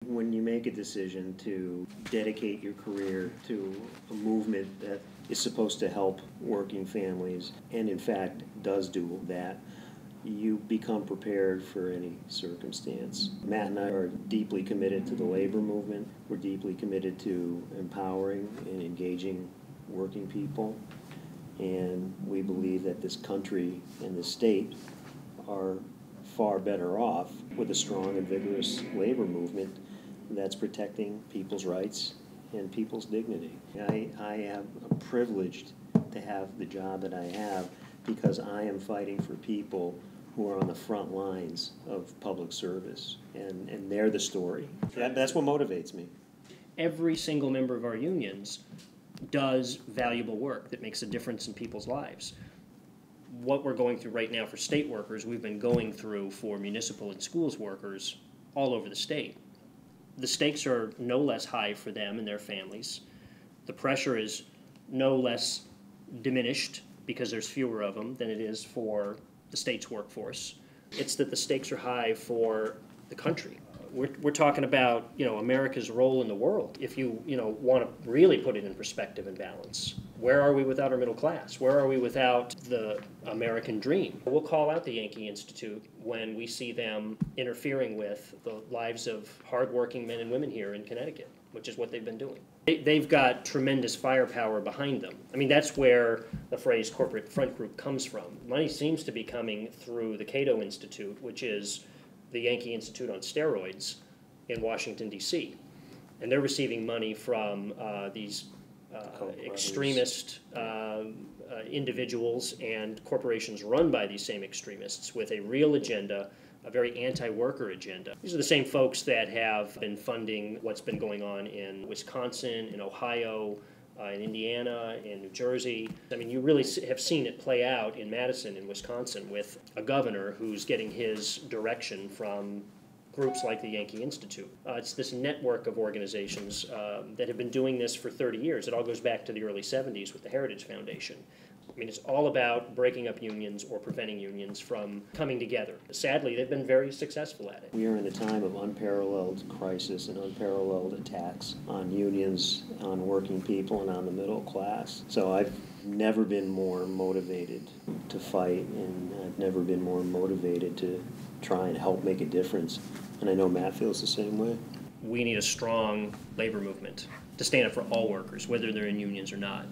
When you make a decision to dedicate your career to a movement that is supposed to help working families, and in fact does do that, you become prepared for any circumstance. Matt and I are deeply committed to the labor movement. We're deeply committed to empowering and engaging working people. And we believe that this country and this state are far better off with a strong and vigorous labor movement that's protecting people's rights and people's dignity. I am privileged to have the job that I have because I am fighting for people who are on the front lines of public service, and they're the story. That's what motivates me. Every single member of our unions does valuable work that makes a difference in people's lives. What we're going through right now for state workers, we've been going through for municipal and schools workers all over the state. The stakes are no less high for them and their families. The pressure is no less diminished because there's fewer of them than it is for the state's workforce. It's that the stakes are high for the country. We're talking about, America's role in the world. If you, want to really put it in perspective and balance, where are we without our middle class? Where are we without the American dream? We'll call out the Yankee Institute when we see them interfering with the lives of hardworking men and women here in Connecticut, which is what they've been doing. They've got tremendous firepower behind them. I mean, that's where the phrase corporate front group comes from. Money seems to be coming through the Cato Institute, which is the Yankee Institute on steroids in Washington, D.C. And they're receiving money from these extremist individuals and corporations run by these same extremists with a real agenda, a very anti-worker agenda. These are the same folks that have been funding what's been going on in Wisconsin, in Ohio, in Indiana, in New Jersey. I mean, you really have seen it play out in Madison, in Wisconsin, with a governor who's getting his direction from groups like the Yankee Institute. It's this network of organizations that have been doing this for 30 years. It all goes back to the early 70s with the Heritage Foundation. I mean, it's all about breaking up unions or preventing unions from coming together. Sadly, they've been very successful at it. We are in a time of unparalleled crisis and unparalleled attacks on unions, on working people, and on the middle class. So I've never been more motivated to fight, and I've never been more motivated to try and help make a difference. And I know Matt feels the same way. We need a strong labor movement to stand up for all workers, whether they're in unions or not.